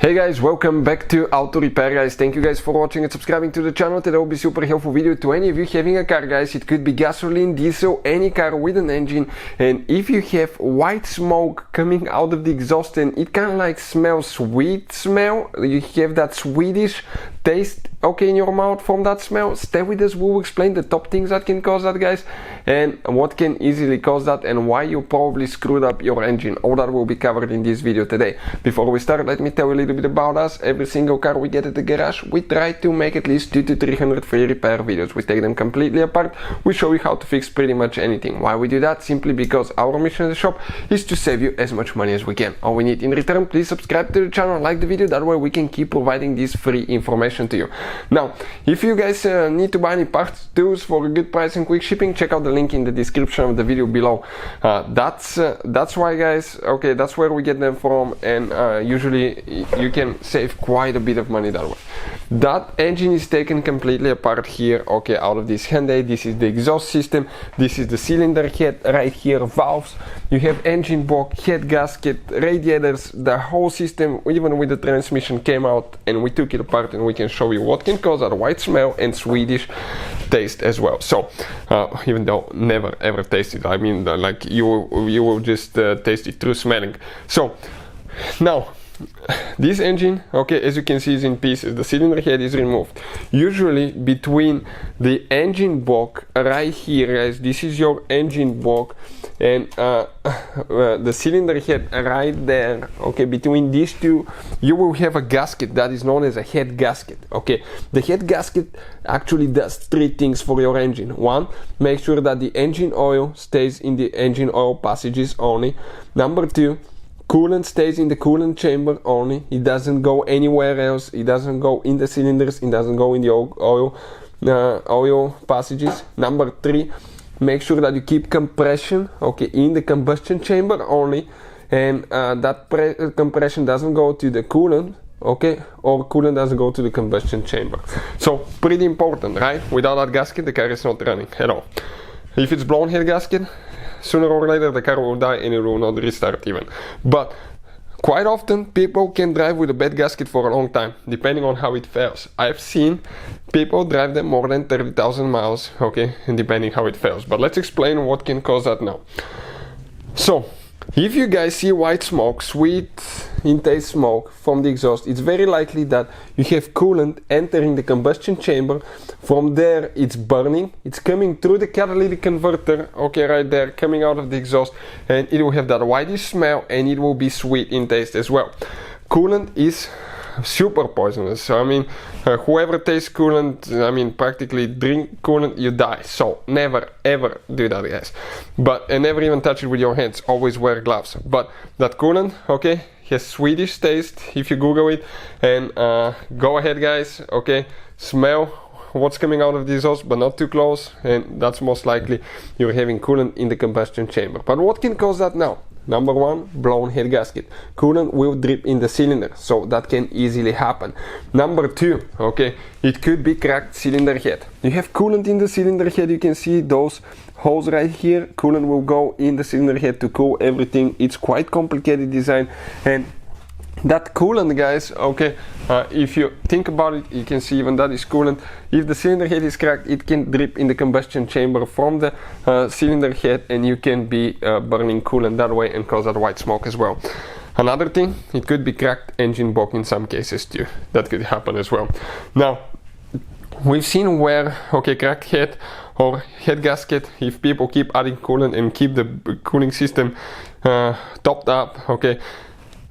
Hey guys, welcome back to Auto Repair guys. Thank you guys for watching and subscribing to the channel. Today will be super helpful video to any of you having a car guys. It could be gasoline, diesel, any car with an engine, and if you have white smoke coming out of the exhaust and it kind of like smells sweet smell, you have that Swedish taste okay in your mouth from that smell, stay with us. We'll explain the top things that can cause that guys and what can easily cause that and why you probably screwed up your engine. All that will be covered in this video today. Before we start, let me tell you a little bit about us. Every single car we get at the garage, we try to make at least 200 to 300 free repair videos. We take them completely apart. We show you how to fix pretty much anything. Why we do that? Simply because our mission in the shop is to save you as much money as we can. All we need in return, please subscribe to the channel, like the video, that way we can keep providing this free information to you. Now, if you guys need to buy any parts, tools for a good price and quick shipping, check out the link in the description of the video below. That's why guys, okay, that's where we get them from, and usually you can save quite a bit of money that way. That engine is taken completely apart here, okay, out of this Hyundai. This is the exhaust system, this is the cylinder head right here, valves, you have engine block, head gasket, radiators, the whole system, even with the transmission came out, and we took it apart and we can show you what can cause that white smell and Swedish taste as well. So even though never ever taste it, I mean like you will just taste it through smelling. So now this engine, okay, as you can see, is in pieces. The cylinder head is removed. Usually between the engine block right here guys, this is your engine block, and the cylinder head right there, okay, between these two you will have a gasket that is known as a head gasket. Okay, the head gasket actually does three things for your engine. One, make sure that the engine oil stays in the engine oil passages only. Number two, coolant stays in the coolant chamber only. It doesn't go anywhere else. It doesn't go in the cylinders. It doesn't go in the oil passages. Number three, make sure that you keep compression, okay, in the combustion chamber only, and that compression doesn't go to the coolant, okay, or coolant doesn't go to the combustion chamber. So pretty important, right? Without that gasket the car is not running at all. If it's blown head gasket, sooner or later the car will die and it will not restart even. But quite often people can drive with a bad gasket for a long time, depending on how it fails. I've seen people drive them more than 30,000 miles, okay, and depending how it fails. But let's explain what can cause that now. So if you guys see white smoke, sweet in taste smoke from the exhaust, it's very likely that you have coolant entering the combustion chamber. From there it's burning, it's coming through the catalytic converter, okay, right there, coming out of the exhaust, and it will have that whitish smell and it will be sweet in taste as well. Coolant is super poisonous. So I mean, whoever tastes coolant, I mean, practically drink coolant, you die. So never ever do that guys. And never even touch it with your hands, always wear gloves. But that coolant, okay, has Swedish taste if you Google it, and go ahead guys, okay, smell what's coming out of the exhaust, but not too close, and that's most likely you're having coolant in the combustion chamber. But what can cause that now? Number one, blown head gasket. Coolant will drip in the cylinder, so that can easily happen. Number two, okay, it could be cracked cylinder head. You have coolant in the cylinder head, you can see those holes right here. Coolant will go in the cylinder head to cool everything. It's quite complicated design, and that coolant guys, okay, if you think about it, you can see even that is coolant. If the cylinder head is cracked, it can drip in the combustion chamber from the cylinder head, and you can be burning coolant that way and cause that white smoke as well. Another thing, it could be cracked engine block in some cases too. That could happen as well. Now we've seen where, okay, cracked head or head gasket, if people keep adding coolant and keep the cooling system topped up, okay,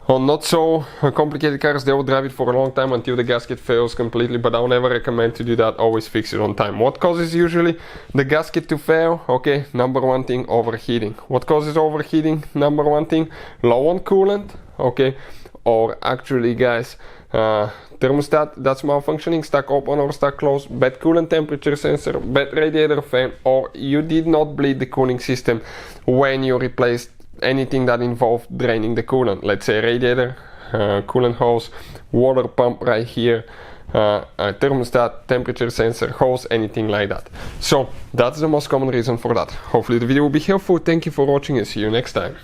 on not so complicated cars, they will drive it for a long time until the gasket fails completely, but I will never recommend to do that. Always fix it on time. What causes usually the gasket to fail? Okay, number one thing, overheating. What causes overheating? Number one thing, low on coolant, okay, or actually guys, thermostat that's malfunctioning, stuck open or stuck closed, bad coolant temperature sensor, bad radiator fan, or you did not bleed the cooling system when you replaced anything that involved draining the coolant. Let's say radiator, coolant hose, water pump right here, thermostat, temperature sensor, hose, anything like that. So that's the most common reason for that. Hopefully the video will be helpful. Thank you for watching and see you next time.